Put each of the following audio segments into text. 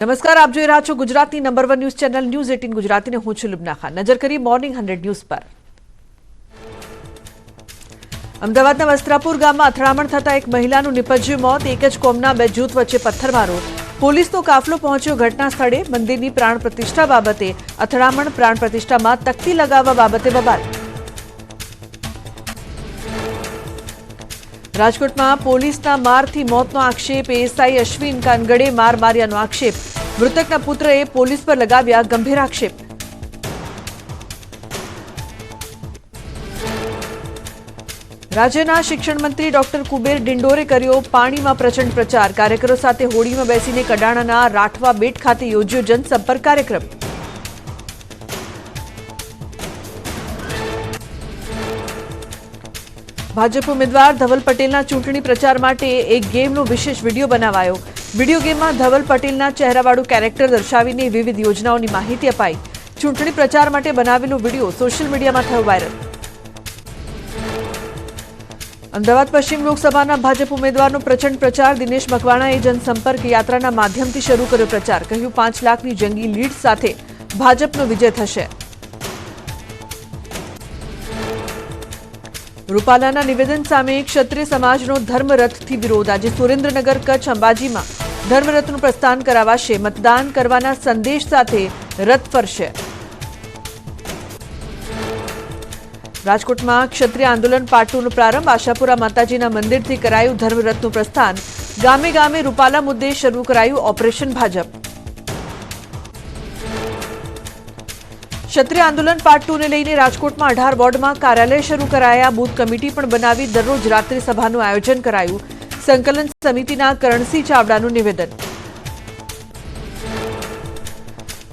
નમસ્કાર, આપ જોઈ રહ્યા છો ગુજરાતની નંબર 1 ન્યૂઝ ચેનલ ન્યૂઝ 18 ગુજરાતીને હું છું લુબના ખાન। નજર કરી મોર્નિંગ 100 ન્યૂઝ પર। અમદાવાદના વસ્ત્રાપુર ગામમાં અથડામણ થતા એક મહિલાનું નિપજ્યું મોત। એક જ કોમના બે જૂથ વચ્ચે પથ્થરમારો। પોલીસનો કાફલો પહોંચ્યો ઘટના સ્થળે। મંદિરની પ્રાણ પ્રતિષ્ઠા બાબતે અથડામણ, પ્રાણ પ્રતિષ્ઠામાં તકતી લગાવવા બાબતે બબાલ। રાજકોટમાં પોલીસના મારથી મોતનો આક્ષેપ। એએસઆઈ અશ્વિન કાનગડે માર માર્યાનો આક્ષેપ। મૃતકના પુત્રએ પોલીસ પર લગાવ્યા ગંભીર આક્ષેપ। રાજ્યના શિક્ષણ મંત્રી ડોક્ટર કુબેર ડિંડોરે કર્યો પાણીમાં પ્રચંડ પ્રચાર। કાર્યકરો સાથે હોડીમાં બેસીને કડાણાના રાઠવા બેટ ખાતે યોજ્યો જનસંપર્ક કાર્યક્રમ। ભાજપ ઉમેદવાર ધવલ પટેલના ચૂંટણી પ્રચાર માટે એક ગેમનો વિશેષ વિડીયો બનાવાયો। વિડીયો ગેમમાં ધવલ પટેલના ચહેરાવાળું કેરેક્ટર દર્શાવીને વિવિધ યોજનાઓની માહિતી અપાઈ। ચૂંટણી પ્રચાર માટે બનાવેલો વિડીયો સોશિયલ મીડિયામાં થયો વાયરલ। અમદાવાદ પશ્ચિમ લોકસભાના ભાજપ ઉમેદવારનો પ્રચંડ પ્રચાર। દિનેશ મકવાણાએ જનસંપર્ક યાત્રાના માધ્યમથી શરૂ કર્યો પ્રચાર। કહ્યું 5 લાખની જંગી લીડ સાથે ભાજપનો વિજય થશે। રૂપાલાના નિવેદન સામે ક્ષત્રિય સમાજનો ધર્મરથથી વિરોધ। આજે સુરેન્દ્રનગર, કચ્છ, અંબાજીમાં ધર્મરથનું પ્રસ્થાન કરાવાશે। મતદાન કરવાના સંદેશ સાથે રથ ફરશે। રાજકોટમાં ક્ષત્રિય આંદોલન પાર્ટ 2નો પ્રારંભ। આશાપુરા માતાજીના મંદિરથી કરાયું ધર્મરથનું પ્રસ્થાન। ગામે ગામે રૂપાલા મુદ્દે શરૂ કરાયું ઓપરેશન ભાજપ। ક્ષત્રિય આંદોલન પાર્ટ 2ને લઈને રાજકોટમાં 18 વોર્ડમાં કાર્યાલય શરૂ કરાયા। બૂથ કમિટી પણ બનાવી દરરોજ રાત્રિ સભાનું આયોજન કરાયું। સંકલન સમિતિના કરણસિંહ ચાવડાનું નિવેદન।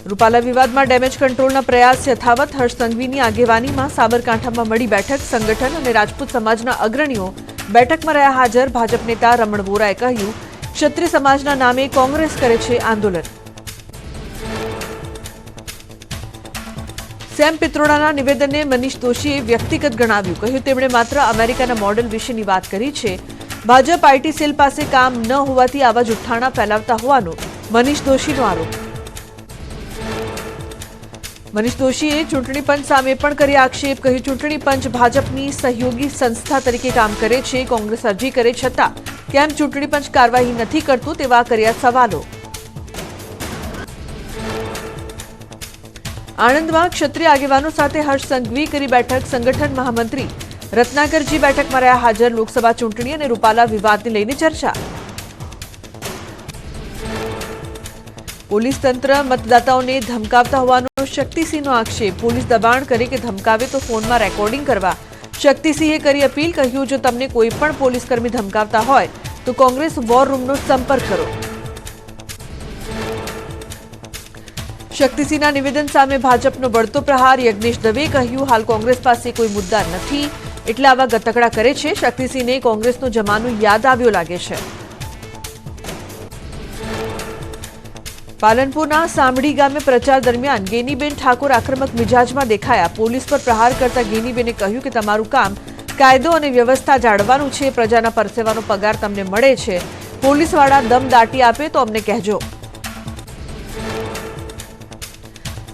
રૂપાલા વિવાદમાં ડેમેજ કંટ્રોલના પ્રયાસ યથાવત। હર્ષ સંઘવીની આગેવાનીમાં સાબરકાંઠામાં મળી બેઠક। સંગઠન અને રાજપૂત સમાજના અગ્રણીઓ બેઠકમાં રહ્યા હાજર। ભાજપ નેતા રમણ વોરાએ કહ્યું, ક્ષત્રિય સમાજના નામે કોંગ્રેસ કરે છે આંદોલન। સેમ પિત્રોડાના નિવેદનને મનીષ દોશીએ વ્યક્તિગત ગણાવ્યું। કહ્યું તેમણે માત્ર અમેરિકાના મોડેલ વિશેની વાત કરી છે। ભાજપ આઈટી સેલ પાસે કામ ન હોવાથી આવા જુઠ્ઠાણા ફેલાવતા હોવાનો મનીષ દોશીનો આરોપ। મનીષ દોશીએ ચૂંટણી પંચ સામે પણ કર્યા આક્ષેપ। કહ્યું ચૂંટણી પંચ ભાજપની સહયોગી સંસ્થા તરીકે કામ કરે છે। કોંગ્રેસ અરજી કરે છતાં કેમ ચૂંટણી પંચ કાર્યવાહી નથી કરતું તેવા કર્યા સવાલો। આણંદમાં ક્ષત્રિય આગેવાનો સાથે હર્ષ સંઘવી કરી બેઠક। સંગઠન મહામંત્રી રત્નાકરજી બેઠકમાં રહ્યા હાજર। લોકસભા ચૂંટણી અને રૂપાલા વિવાદને લઈને ચર્ચા। પોલીસ તંત્ર મતદાતાઓને ધમકાવતા હોવાનો શક્તિસિંહનો આક્ષેપ। પોલીસ દબાણ કરે કે ધમકાવે તો ફોનમાં રેકોર્ડિંગ કરવા શક્તિસિંહે કરી અપીલ। કહ્યું જો તમને કોઈ પણ પોલીસકર્મી ધમકાવતા હોય તો કોંગ્રેસ વોર રૂમનો સંપર્ક કરો। શક્તિસિંહના નિવેદન સામે ભાજપનો વળતો પ્રહાર। યજ્ઞેશ દવે કહ્યું હાલ કોંગ્રેસ પાસે કોઈ મુદ્દા નથી એટલે આવા ગતકડા કરે છે। શક્તિસિંહને કોંગ્રેસનો જમાનો યાદ આવ્યો લાગે છે। પાલનપુરના સામડી ગામે પ્રચાર દરમિયાન ગેનીબેન ઠાકોર આક્રમક મિજાજમાં દેખાયા। પોલીસ પર પ્રહાર કરતા ગેનીબેને કહ્યું કે તમારું કામ કાયદો અને વ્યવસ્થા જાળવવાનું છે। પ્રજાના પરસેવાનો પગાર તમને મળે છે। પોલીસવાળા દમ દાટી આપે તો અમને કહેજો।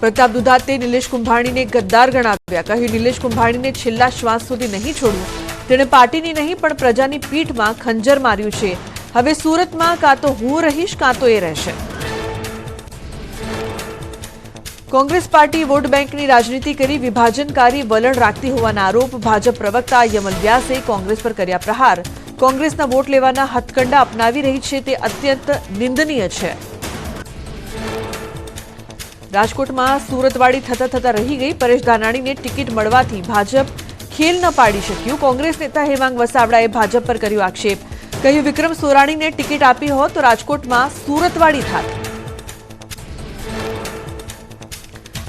પ્રતાપ દુધાતે નિલેશ કુંભાણીને ગદ્દાર ગણાવ્યા। કહ્યું નિલેશ કુંભાણીને છેલ્લા શ્વાસ સુધી નહીં છોડ્યું। તેણે પાર્ટીની નહીં પણ પ્રજાની પીઠમાં ખંજર માર્યું છે। હવે સુરતમાં કાં તો હું રહીશ કાં તો એ રહેશે। કોંગ્રેસ પાર્ટી વોટ બેંકની રાજનીતિ કરી વિભાજનકારી વલણ રાખતી હોવાના આરોપ। ભાજપ પ્રવક્તા યમલ વ્યાસે કોંગ્રેસ પર કર્યા પ્રહાર। કોંગ્રેસના વોટ લેવાના હથકંડા અપનાવી રહી છે તે અત્યંત નિંદનીય છે। રાજકોટમાં સુરતવાડી થતા રહી ગઈ। પરેશ ધાનાણીને ટિકિટ મળવાથી ભાજપ ખેલ ન પાડી શક્યું। કોંગ્રેસ નેતા હેમાંગ વસાવડાએ ભાજપ પર કર્યો આક્ષેપ। કહ્યું વિક્રમ સોરાણીને ટિકિટ આપી હોત તો રાજકોટમાં સુરતવાડી થાત।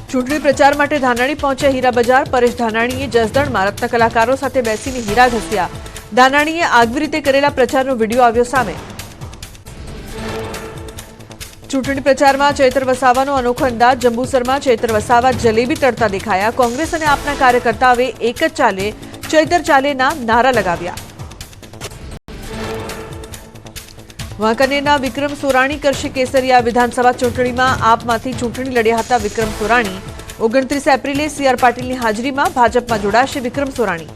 ચૂંટણી પ્રચાર માટે ધાનાણી પહોંચ્યા હીરા બજાર। પરેશ ધાનાણીએ જસદણમાં રત્ન કલાકારો સાથે બેસીને હીરા ઘસ્યા। ધાનાણીએ આગવી રીતે કરેલા પ્રચારનો વિડીયો આવ્યો સામે। ચૂંટણી પ્રચારમાં ચૈતર વસાવાનો અનોખો અંદાજ। જંબુસરમાં ચૈતર વસાવા જલેબી તળતા દેખાયા। કોંગ્રેસ અને આપના કાર્યકર્તાઓએ એક જ ચાલે ચૈતર ચાલેના નારા લગાવ્યા। વાંકાનેરના વિક્રમ સોરાણી કરશે કેસરિયા વિધાનસભા ચૂંટણીમાં આપમાંથી ચૂંટણી લડ્યા હતા વિક્રમ સોરાણી 29 એપ્રિલે સીઆર પાટીલની હાજરીમાં ભાજપમાં જોડાશે વિક્રમ સોરાણી.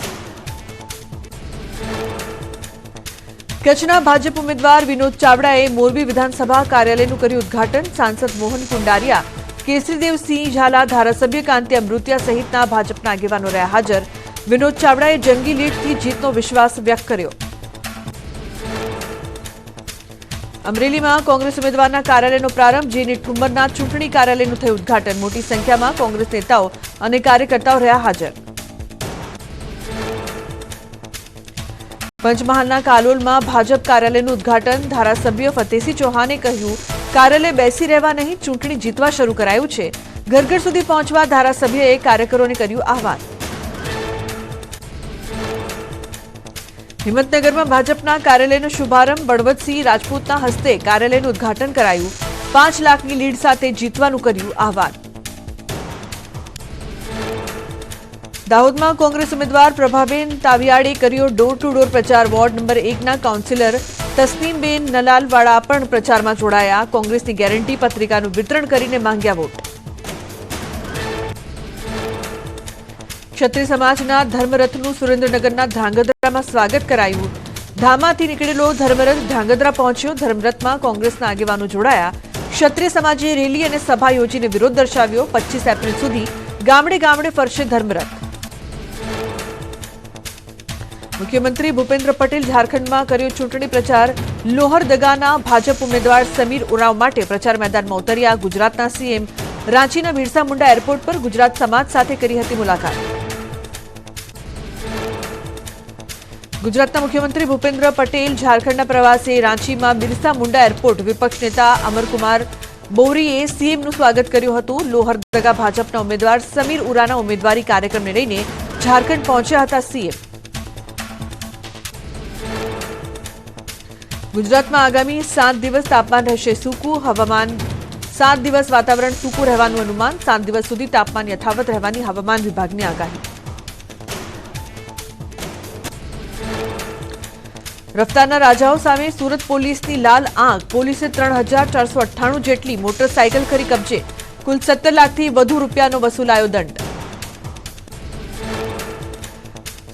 કચ્છના ભાજપ ઉમેદવાર વિનોદ ચાવડાએ મોરબી વિધાનસભા કાર્યાલયનું કર્યું ઉદ્ઘાટન. સાંસદ મોહન કુંડારિયા, કેસરીદેવસિંહ ઝાલા, ધારાસભ્ય કાંતિ અમૃતિયા સહિતના ભાજપના આગેવાનો રહ્યા હાજર. વિનોદ ચાવડાએ જંગી લીડથી જીતનો વિશ્વાસ વ્યક્ત કર્યો. અમરેલીમાં કોંગ્રેસ ઉમેદવારના કાર્યાલયનો પ્રારંભ. જેની ઠુમ્મરના ચૂંટણી કાર્યાલયનું થયું ઉદ્ઘાટન. મોટી સંખ્યામાં કોંગ્રેસ નેતાઓ અને કાર્યકર્તાઓ રહ્યા હાજર. પંચમહાલના કાલોલમાં ભાજપ કાર્યાલયનું ઉદ્ઘાટન. ધારાસભ્ય ફતેહસિંહ ચૌહાણે કહ્યું, કાર્યાલય બેસી રહેવા નહીં, ચૂંટણી જીતવા શરૂ કરાયું છે. ઘર ઘર સુધી પહોંચવા ધારાસભ્યએ કાર્યકરોને કર્યું આહવાન. હિંમતનગરમાં ભાજપના કાર્યાલયનો શુભારંભ. બળવંતસિંહ રાજપૂતના હસ્તે કાર્યાલયનું ઉદ્ઘાટન કરાયું. 5 લાખની લીડ સાથે જીતવાનું કર્યું આહવાન. દાહોદમાં કોંગ્રેસ ઉમેદવાર પ્રભાબેન તાવિયાડે કર્યો ડોર ટુ ડોર પ્રચાર. વોર્ડ નંબર 1ના કાઉન્સિલર તસ્નીમબેન નલાલવાળા પણ પ્રચારમાં જોડાયા. કોંગ્રેસની ગેરંટી પત્રિકાનું વિતરણ કરીને માંગ્યા વોટ. ક્ષત્રિય સમાજના ધર્મરથનું સુરેન્દ્રનગરના ધ્રાંગધ્રામાં સ્વાગત કરાયું. ધામમાંથી નીકળેલો ધર્મરથ ધ્રાંગધ્રા પહોંચ્યો. ધર્મરથમાં કોંગ્રેસના આગેવાનો જોડાયા. ક્ષત્રિય સમાજે રેલી અને સભા યોજીને વિરોધ દર્શાવ્યો. 25 એપ્રિલ સુધી ગામડે ગામડે ફરશે ધર્મરથ. મુખ્યમંત્રી ભૂપેન્દ્ર પટેલ ઝારખંડમાં કર્યો ચૂંટણી પ્રચાર. લોહરદગાના ભાજપ ઉમેદવાર સમીર ઉરાંવ માટે પ્રચાર મેદાનમાં ઉતર્યા. ગુજરાતના સીએમ રાંચીના બિરસા મુંડા એરપોર્ટ પર ગુજરાત સમાજ સાથે કરી હતી મુલાકાત. ગુજરાતના મુખ્યમંત્રી ભૂપેન્દ્ર પટેલ ઝારખંડના પ્રવાસે. રાંચીમાં બિરસા મુંડા એરપોર્ટ વિપક્ષ નેતા અમરકુમાર બોરીએ સીએમનું સ્વાગત કર્યું હતું. લોહરદગા ભાજપના ઉમેદવાર સમીર ઉરાના ઉમેદવારી કાર્યક્રમને લઈને ઝારખંડ પહોંચ્યા હતા સીએમ. ગુજરાતમાં આગામી 7 દિવસ તાપમાન રહેશે સૂકું. હવામાન 7 દિવસ વાતાવરણ સૂકું રહેવાનું અનુમાન. 7 દિવસ સુધી તાપમાન યથાવત રહેવાની હવામાન વિભાગની આગાહી. રફતારના રાજાઓ સામે સુરત પોલીસની લાલ આંખ. પોલીસે 3498 જેટલી મોટરસાયકલ કરી કબજે. કુલ 17 લાખથી વધુ રૂપિયાનો વસૂલાયો દંડ.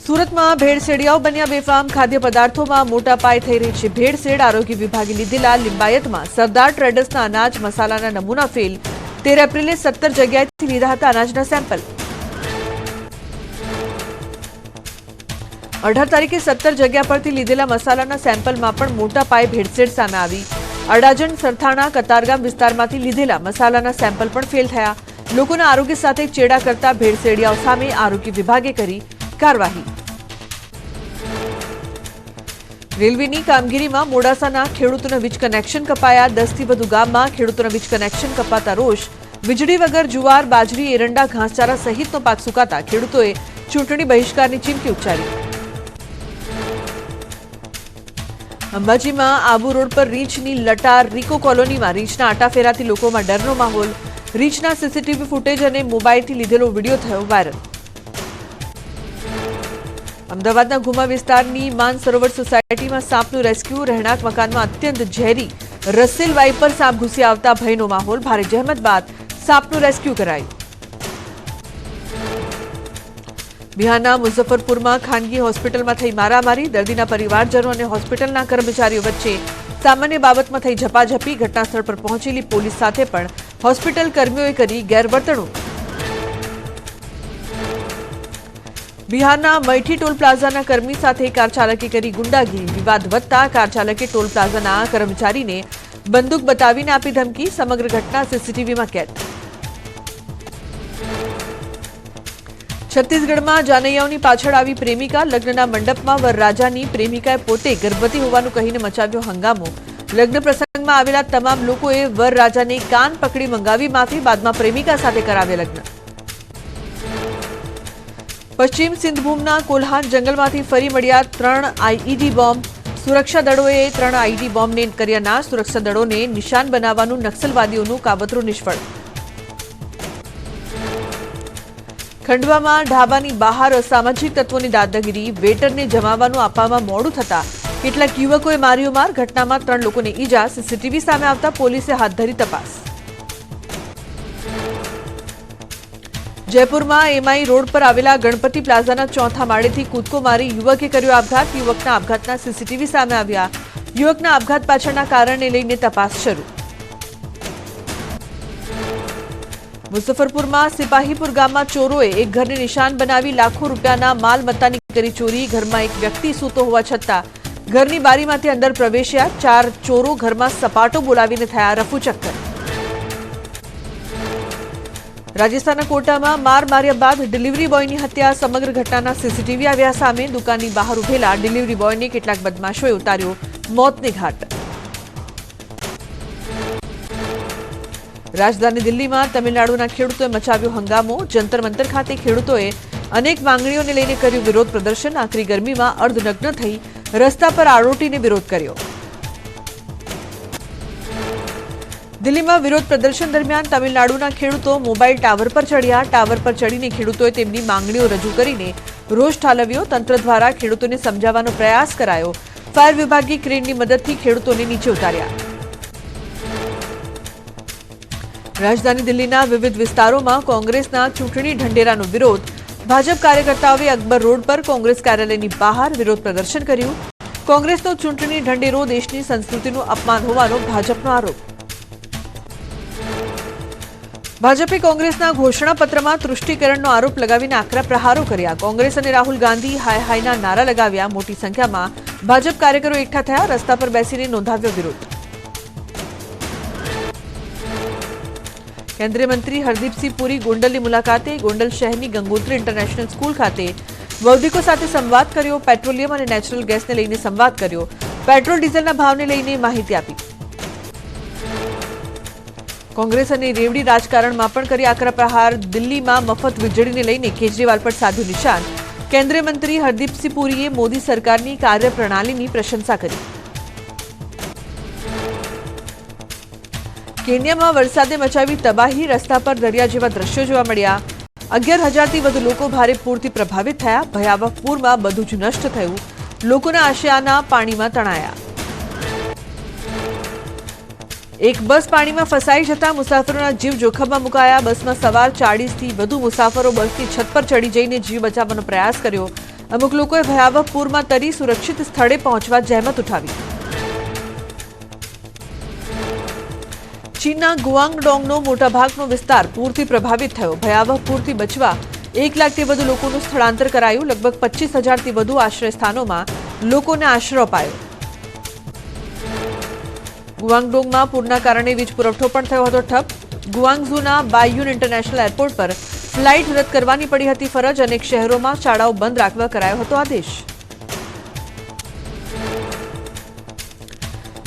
સુરતમાં ભેળસેડિયાઓ બન્યા બેફામ. ખાદ્ય પદાર્થોમાં મોટા પાયે થઈ રહી છે ભેળસેળ. આરોગ્ય વિભાગે લીધેલા લિંબાયતમાં સરદાર ટ્રેડર્સના અનાજ મસાલાના નમૂના ફેલ. 13 એપ્રિલે 17 જગ્યાએથી લીધા હતા અનાજના સેમ્પલ. 18 તારીખે 17 જગ્યા પરથી લીધેલા મસાલાના સેમ્પલમાં પણ મોટા પાયે ભેળસેળ સામે આવી. અડાજણ, સરથાણા, કતારગામ વિસ્તારમાંથી લીધેલા મસાલાના સેમ્પલ પણ ફેલ થયા. લોકોના આરોગ્ય સાથે ચેડા કરતા ભેળસેડિયાઓ સામે આરોગ્ય વિભાગે કરી કાર્યવાહી. રેલવેની કામગીરીમાં મોડાસાના ખેડૂતોના વીજ કનેક્શન કપાયા. 10 થી વધુ ગામમાં ખેડૂતોના વીજ કનેક્શન કપાતા રોષ. વીજળી વગર જુવાર, બાજરી, એરંડા, ઘાસચારા સહિતનો પાક સુકાતા ખેડૂતોએ ચૂંટણી બહિષ્કારની ચીમકી ઉચ્ચારી. અંબાજીમાં આબુ રોડ પર રીંછની લટાર. રીકો કોલોનીમાં રીંછના આટાફેરાથી લોકોમાં ડરનો માહોલ. રીંછના સીસીટીવી ફૂટેજ અને મોબાઈલથી લીધેલો વિડીયો થયો વાયરલ. અમદાવાદના ગુમા વિસ્તારની માનસરોવર સોસાયટીમાં સાપનું રેસ્ક્યુ. રહેણાંક મકાનમાં અત્યંત ઝેરી રસેલ વાઇપર સાપ ઘૂસી આવતા ભયનો માહોલ. ભારે જહેમત બાદ સાપનું રેસ્ક્યુ કરાયું. બિહારના મુઝફ્ફરપુરમાં ખાનગી હોસ્પિટલમાં થઈ મારામારી. દર્દીના પરિવારજનો અને હોસ્પિટલના કર્મચારીઓ વચ્ચે સામાન્ય બાબતમાં થઈ ઝપાઝપી. ઘટનાસ્થળ પર પહોંચેલી પોલીસ સાથે પણ હોસ્પિટલ કર્મીઓએ કરી ગેરવર્તણૂક. બિહારના મૈઠી ટોલ પ્લાઝાના કર્મી સાથે કાર ચાલકે કરી ગુંડાગીરી. વિવાદ વધતા કાર ચાલકે ટોલ પ્લાઝાના કર્મચારીને બંદૂક બતાવીને આપી ધમકી. સમગ્ર ઘટના સીસીટીવીમાં કેદ. છત્તીસગઢમાં જાનૈયાઓની પાછળ આવી પ્રેમિકા. લગ્નના મંડપમાં વરરાજાની પ્રેમિકાએ પોતે ગર્ભવતી હોવાનું કહીને મચાવ્યો હંગામો. લગ્ન પ્રસંગમાં આવેલા તમામ લોકોએ વરરાજાને કાન પકડી મંગાવી માફી. બાદમાં પ્રેમિકા સાથે કરાવ્યા લગ્ન. પશ્ચિમ સિંધભૂમના કોલ્હાન જંગલમાંથી ફરી મળ્યા 3 આઈઈડી બોમ્બ. સુરક્ષા દળોએ 3 આઈઈડી બોમ્બને કર્યા નાશ. સુરક્ષા દળોને નિશાન બનાવવાનું નક્સલવાદીઓનું કાવતરું નિષ્ફળ. ખંડવામાં ઢાબાની બહાર અસામાજિક તત્વોની દાદાગીરી. વેટરને જમાવવાનું આપવામાં મોડું થતા કેટલાક યુવકોએ માર્યો માર. ઘટનામાં 3 લોકોને ઈજા. સીસીટીવી સામે આવતા પોલીસે હાથ ધરી તપાસ. જયપુરમાં એમઆઈ રોડ પર આવેલા ગણપતિ પ્લાઝાના 4થા માળેથી કૂદકો મારી યુવકે કર્યો આપઘાત. યુવકના આપઘાતના સીસીટીવી સામે આવ્યા. યુવકના આપઘાત પાછળના કારણને લઈને તપાસ શરૂ. મુઝફ્ફરપુરમાં સિપાહીપુર ગામમાં ચોરોએ એક ઘરને નિશાન બનાવી લાખો રૂપિયાના માલ મત્તાની કરી ચોરી. ઘરમાં એક વ્યક્તિ સૂતો હોવા છતાં ઘરની બારીમાંથી અંદર પ્રવેશ્યા. 4 ચોરો ઘરમાં સપાટો બોલાવીને થયા રફુચક્કર. રાજસ્થાનના કોટામાં માર માર્યા બાદ ડિલિવરી બોયની હત્યા. સમગ્ર ઘટનાના સીસીટીવી આવ્યા સામે. દુકાનની બહાર ઉભેલા ડિલિવરી બોયને કેટલાક બદમાશોએ ઉતાર્યો મોતને ઘાટ. રાજધાની દિલ્હીમાં તમિલનાડુના ખેડૂતોએ મચાવ્યો હંગામો. જંતર મંતર ખાતે ખેડૂતોએ અનેક માંગણીઓને લઈને કર્યું વિરોધ પ્રદર્શન. આકરી ગરમીમાં અર્ધનગ્ન થઈ રસ્તા પર આરોટીને વિરોધ કર્યો. દિલ્હીમાં વિરોધ પ્રદર્શન દરમિયાન તમિલનાડુના ખેડૂતો મોબાઈલ ટાવર પર ચડ્યા. ટાવર પર ચડીને ખેડૂતોએ તેમની માંગણીઓ રજૂ કરીને રોષ ઠાલવ્યો. તંત્ર દ્વારા ખેડૂતોને સમજાવવાનો પ્રયાસ કરાયો. ફાયર વિભાગે ક્રેનની મદદથી ખેડૂતોને નીચે ઉતાર્યા. રાજધાની દિલ્હીના વિવિધ વિસ્તારોમાં કોંગ્રેસના ચૂંટણી ઢંઢેરાનો વિરોધ. ભાજપ કાર્યકર્તાઓએ અકબર રોડ પર કોંગ્રેસ કાર્યાલયની બહાર વિરોધ પ્રદર્શન કર્યું. કોંગ્રેસનો ચૂંટણી ઢંઢેરો દેશની સંસ્કૃતિનું અપમાન હોવાનો ભાજપનો આરોપ. ભાજપે કોંગ્રેસના ઘોષણાપત્રમાં તૃષ્ટિકરણનો આરોપ લગાવીને આકરા પ્રહારો કર્યા. કોંગ્રેસ અને રાહુલ ગાંધી હાય હાયના નારા લગાવ્યા. મોટી સંખ્યામાં ભાજપ કાર્યકરો એકઠા થયા. રસ્તા પર બેસીને નોંધાવ્યો વિરોધ. કેન્દ્રીય મંત્રી હરદીપસિંહ પુરી ગોંડલની મુલાકાતે. ગોંડલ શહેરની ગંગોત્રી ઇન્ટરનેશનલ સ્કૂલ ખાતે બૌદ્ધિકો સાથે સંવાદ કર્યો. પેટ્રોલિયમ અને નેચરલ ગેસને લઈને સંવાદ કર્યો. પેટ્રોલ ડીઝલના ભાવને લઈને માહિતી આપી. કોંગ્રેસ અને રેવડી રાજકારણમાં પણ કરી આકરા પ્રહાર. દિલ્હીમાં મફત વીજળીને લઈને કેજરીવાલ પર સાધ્યું નિશાન. કેન્દ્રીય મંત્રી હરદીપસિંહ પુરીએ મોદી સરકારની કાર્યપ્રણાલીની પ્રશંસા કરી. કેન્યામાં વરસાદે મચાવી તબાહી. રસ્તા પર દરિયા જેવા દ્રશ્યો જોવા મળ્યા. 11,000થી વધુ લોકો ભારે પૂરથી પ્રભાવિત થયા. ભયાવહ પૂરમાં બધું જ નષ્ટ થયું. લોકોના આશયાના પાણીમાં તણાયા. એક બસ પાણીમાં ફસાઈ જતા મુસાફરોના જીવ જોખમમાં મુકાયા. બસમાં સવાર 40થી વધુ મુસાફરો બસની છત પર ચડી જઈને જીવ બચાવવાનો પ્રયાસ કર્યો. અમુક લોકોએ ભયાવહ પૂરમાં તરી સુરક્ષિત સ્થળે પહોંચવા જહેમત ઉઠાવી. ચીનના ગુઆંગડોંગનો મોટાભાગનો વિસ્તાર પૂરથી પ્રભાવિત થયો. ભયાવહ પૂરથી બચવા 1 લાખથી વધુ લોકોનું સ્થળાંતર કરાયું. લગભગ 25,000થી વધુ આશ્રય સ્થાનોમાં લોકોને આશરો અપાયો. ગુઆંગડોંગમાં પૂરના કારણે વીજ પુરવઠો પણ થયો હતો ઠપ. ગુઆંગઝુના બાયયુન ઇન્ટરનેશનલ એરપોર્ટ પર ફ્લાઇટ રદ કરવાની પડી હતી ફરજ. અનેક શહેરોમાં શાળાઓ બંધ રાખવા કરાયો હતો આદેશ.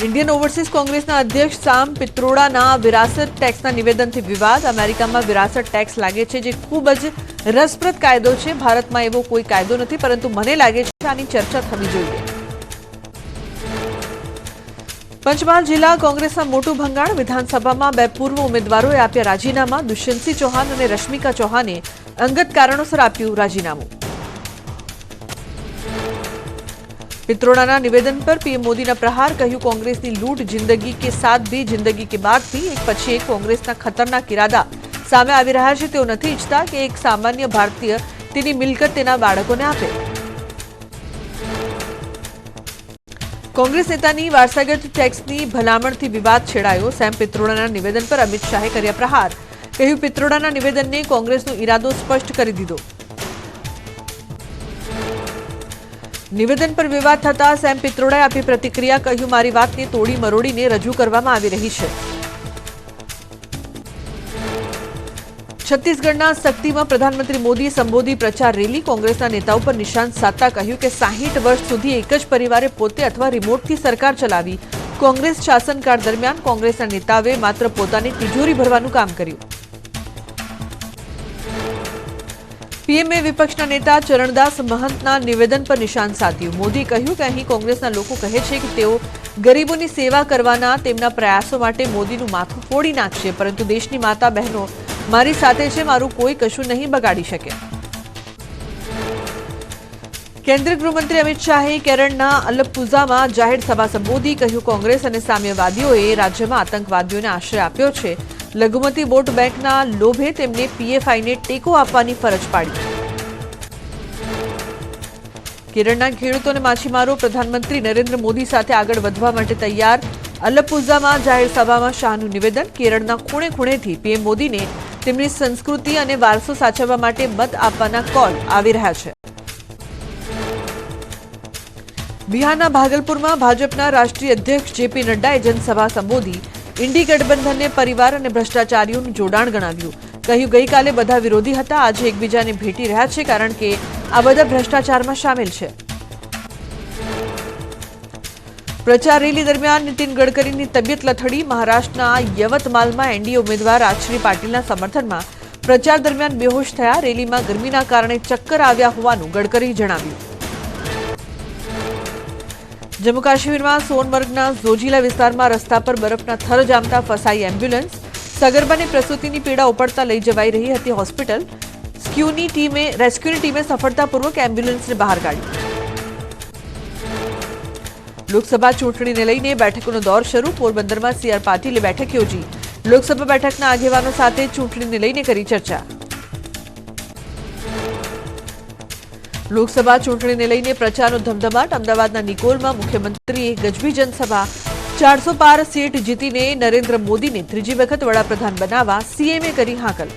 ઇન્ડિયન ઓવરસીઝ કોંગ્રેસના અધ્યક્ષ સામ પિત્રોડાના વિરાસત ટેક્સના નિવેદનથી વિવાદ. અમેરિકામાં વિરાસત ટેક્સ લાગે છે જે ખૂબ જ રસપ્રદ કાયદો છે. ભારતમાં એવો કોઈ કાયદો નથી, પરંતુ મને લાગે છે આની ચર્ચા થવી જોઈએ. પંચમહાલ જિલ્લા કોંગ્રેસના મોટું ભંગાણ. વિધાનસભામાં 2 પૂર્વ ઉમેદવારોએ આપ્યા રાજીનામા. દુષ્યંતસિંહ ચૌહાણ અને રશ્મિકા ચૌહાણે અંગત કારણોસર આપ્યું રાજીનામું. પિત્રોડાના નિવેદન પર પીએમ મોદીના પ્રહાર. કહ્યું કોંગ્રેસની લૂંટ જિંદગી કે સાથ ભી જિંદગી કે બાદ ભી. એક પછી એક કોંગ્રેસના ખતરનાક ઇરાદા સામે આવી રહ્યા છે. તેઓ નથી ઈચ્છતા કે એક સામાન્ય ભારતીય તેની મિલકત તેના બાળકોને આપે. કોંગ્રેસ નેતાની વારસાગત ટેક્સની ભલામણથી વિવાદ છેડાયો. સેમ પિત્રોડાના નિવેદન પર અમિત શાહે કર્યા પ્રહાર. કહ્યું પિત્રોડાના નિવેદનને કોંગ્રેસનો ઇરાદો સ્પષ્ટ કરી દીધો. નિવેદન પર વિવાદ થતા સેમ પિત્રોડાએ આપી પ્રતિક્રિયા. કહ્યું મારી વાતને તોડી મરોડીને રજૂ કરવામાં આવી રહી છે. છત્તીસગઢના શક્તિમાં પ્રધાનમંત્રી મોદીએ સંબોધી પ્રચાર રેલી. કોંગ્રેસના નેતાઓ પર નિશાન સાધતા કહ્યું કે 60 વર્ષ સુધી એક જ પરિવારે પોતે અથવા રિમોટથી સરકાર ચલાવી. કોંગ્રેસ શાસનકાળ દરમિયાન કોંગ્રેસના નેતાઓએ માત્ર પોતાની તિજોરી ભરવાનું કામ કર્યું. પીએમએ વિપક્ષના નેતા ચરણદાસ મહંતના નિવેદન પર નિશાન સાધ્યું. મોદીએ કહ્યું કે અહીં કોંગ્રેસના લોકો કહે છે કે તેઓ ગરીબોની સેવા કરવાના તેમના પ્રયાસો માટે મોદીનું માથું ફોડી નાખશે, પરંતુ દેશની માતા બહેનો મારી સાથે છે, મારું કોઈ કશું નહીં બગાડી શકે. કેન્દ્રીય ગૃહમંત્રી અમિત શાહે કેરળના અલપ્પુઝામાં જાહેર સભા સંબોધી કહ્યું કોંગ્રેસ અને સામ્યવાદીઓએ રાજ્યમાં આતંકવાદીઓને આશ્રય આપ્યો છે લઘુમતી વોટ બેંકના લોભે તેમને પીએફઆઈને ટેકો આપવાની ફરજ પાડી કેરળના ખેડૂતો અને માછીમારો પ્રધાનમંત્રી નરેન્દ્ર મોદી સાથે આગળ વધવા માટે તૈયાર અલપ્પુઝામાં જાહેર સભામાં શાહનું નિવેદન કેરળના ખૂણે ખૂણેથી પીએમ મોદીને તેમની સંસ્કૃતિ અને વારસો સાચવવા માટે મત આપવાના કોલ આવી રહ્યા છે બિહારના ભાગલપુરમાં ભાજપના રાષ્ટ્રીય અધ્યક્ષ જેપી નડ્ડાએ જનસભા સંબોધી ઇન્ડી ગઠબંધનને પરિવાર અને ભ્રષ્ટાચારીઓનું જોડાણ ગણાવ્યું કહ્યું ગઈકાલે બધા વિરોધી હતા આજે એકબીજાને ભેટી રહ્યા છે કારણ કે આ બધા ભ્રષ્ટાચારમાં સામેલ છે પ્રચાર રેલી દરમિયાન નીતિન ગડકરીની તબિયત લથડી મહારાષ્ટ્રના યવતમાલમાં એનડીએ ઉમેદવાર રાજશ્રી પાટીલના સમર્થનમાં પ્રચાર દરમિયાન બેહોશ થયા રેલીમાં ગરમીના કારણે ચક્કર આવ્યા હોવાનું ગડકરીએ જણાવ્યું જમ્મુ કાશ્મીરમાં સોનમર્ગના ઝોજીલા વિસ્તારમાં રસ્તા પર બરફના થર જામતા ફસાઈ એમ્બ્યુલન્સ સગર્ભાને પ્રસૂતિની પીડા ઉપડતા લઈ જવાઈ રહી હતી હોસ્પિટલ રેસ્ક્યુની ટીમે સફળતાપૂર્વક એમ્બ્યુલન્સને બહાર કાઢી લોકસભા ચૂંટણીને લઈને બેઠકોનો દોર શરૂ પોરબંદરમાં સીઆર પાટીલે બેઠક યોજી લોકસભા બેઠકના આગેવાનો સાથે ચૂંટણીને લઈને કરી ચર્ચા લોકસભા ચૂંટણીને લઈને પ્રચારનો ધમધમાટ અમદાવાદના નિકોલમાં મુખ્યમંત્રીએ ગજવી જનસભા 400 પાર સીટ જીતીને નરેન્દ્ર મોદીને ત્રીજી વખત વડાપ્રધાન બનાવવા સીએમએ કરી હાકલ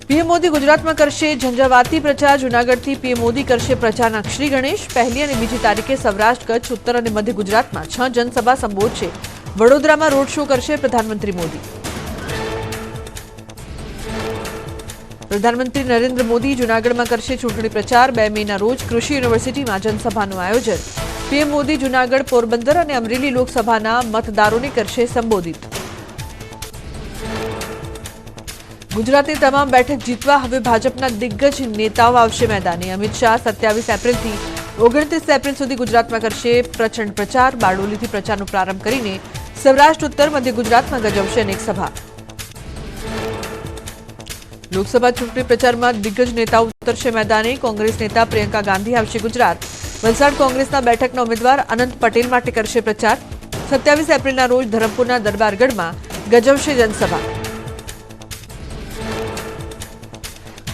પીએમ મોદી ગુજરાતમાં કરશે ઝંઝાવાતી પ્રચાર જૂનાગઢથી પીએમ મોદી કરશે પ્રચારના શ્રી ગણેશ પહેલી અને બીજી તારીખે સૌરાષ્ટ્ર કચ્છ ઉત્તર અને મધ્ય ગુજરાતમાં 6 જનસભા સંબોધશે વડોદરામાં રોડ શો કરશે પ્રધાનમંત્રી મોદી પ્રધાનમંત્રી નરેન્દ્ર મોદી જૂનાગઢમાં કરશે ચૂંટણી પ્રચાર 2 મેના રોજ કૃષિ યુનિવર્સિટીમાં જનસભાનું આયોજન પીએમ મોદી જૂનાગઢ પોરબંદર અને અમરેલી લોકસભાના મતદારોને કરશે સંબોધિત ગુજરાતની તમામ બેઠક જીતવા હવે ભાજપના દિગ્ગજ નેતાઓ આવશે મેદાને અમિત શાહ 27 એપ્રિલથી 29 એપ્રિલ સુધી ગુજરાતમાં કરશે પ્રચંડ પ્રચાર બારડોલીથી પ્રચારનો પ્રારંભ કરીને સૌરાષ્ટ્ર ઉત્તર મધ્ય ગુજરાતમાં ગજવશે અનેક સભા લોકસભા ચૂંટણી પ્રચારમાં દિગ્ગજ નેતાઓ ઉતરશે મેદાને કોંગ્રેસ નેતા પ્રિયંકા ગાંધી આવશે ગુજરાત વલસાડ કોંગ્રેસના બેઠકના ઉમેદવાર અનંત પટેલ માટે કરશે પ્રચાર 27 એપ્રિલના રોજ ધરમપુરના દરબારગઢમાં ગજવશે જનસભા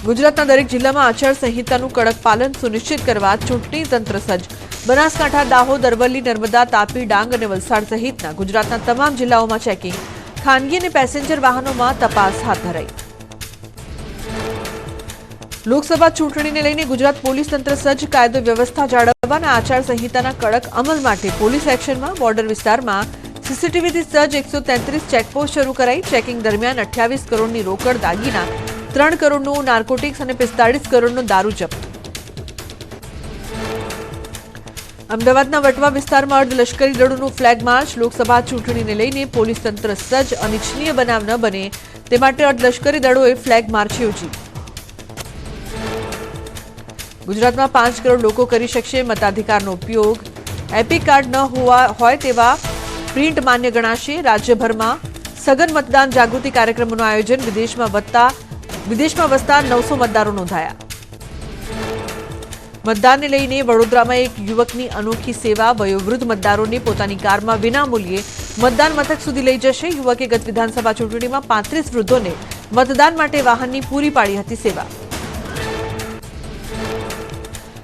ગુજરાતના દરેક જિલ્લામાં આચારસંહિતાનું કડક પાલન સુનિશ્ચિત કરવા ચૂંટણી તંત્ર સજ્જ બનાસકાંઠા દાહોદ અરવલ્લી નર્મદા તાપી ડાંગ અને વલસાડ સહિતના ગુજરાતના તમામ જિલ્લાઓમાં ચેકિંગ ખાનગી અને પેસેન્જર વાહનોમાં તપાસ હાથ ધરાઈ લોકસભા ચૂંટણીને લઈને ગુજરાત પોલીસ તંત્ર સજ્જ કાયદો વ્યવસ્થા જાળવવા અને આચારસંહિતાના કડક અમલ માટે પોલીસ એક્શનમાં બોર્ડર વિસ્તારમાં સીસીટીવીથી સજ્જ 133 ચેકપોસ્ટ શરૂ કરાઈ ચેકિંગ દરમિયાન 28 કરોડની રોકડ દાગીના 3 કરોડનું નાર્કોટિક્સ અને 45 કરોડનો દારૂ જપ્ત અમદાવાદના વટવા વિસ્તારમાં અર્ધલશ્કરી દળોનું ફ્લેગ માર્ચ લોકસભા ચૂંટણીને લઈને પોલીસ તંત્ર સજ્જ અનિચ્છનીય બનાવ ન બને તે માટે અર્ધલશ્કરી દળોએ ફ્લેગ માર્ચ યોજી ગુજરાતમાં 5 કરોડ લોકો કરી શકશે મતાધિકારનો ઉપયોગ એપિક કાર્ડ ન હોય તેવા પ્રિન્ટ માન્ય ગણાશે રાજ્યભરમાં સઘન મતદાન જાગૃતિ કાર્યક્રમોનું આયોજન વિદેશમાં વસતા 900 મતદારો નોંધાયા મતદાનને લઈને વડોદરામાં એક યુવકની અનોખી સેવા વયોવૃદ્ધ મતદારોને પોતાની કારમાં વિનામૂલ્યે મતદાન મથક સુધી લઈ જશે યુવકે ગત વિધાનસભા ચૂંટણીમાં 35 વૃદ્ધોને મતદાન માટે વાહનની પૂરી પાડી હતી સેવા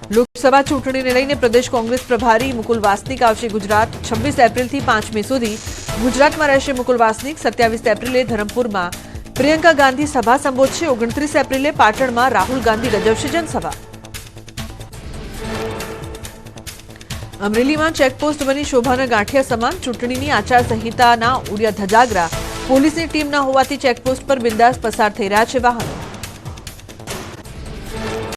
લોકસભા ચૂંટણીને લઈને પ્રદેશ કોંગ્રેસ પ્રભારી મુકુલ વાસનિક આવશે ગુજરાત 26 એપ્રિલથી 5 મે સુધી ગુજરાતમાં રહેશે મુકુલ વાસનિક 27 એપ્રિલે ધરમપુરમાં પ્રિયંકા ગાંધી સભા સંબોધશે 29 એપ્રિલે પાટણમાં રાહુલ ગાંધી ગજવશે જનસભા અમરેલીમાં ચેકપોસ્ટ બની શોભાના ગાંઠિયા સમાન ચૂંટણીની આચારસંહિતાના ઉડ્યા ધજાગરા પોલીસની ટીમ ન હોવાથી ચેકપોસ્ટ પર બિંદાસ પસાર થઈ રહ્યા છે વાહનો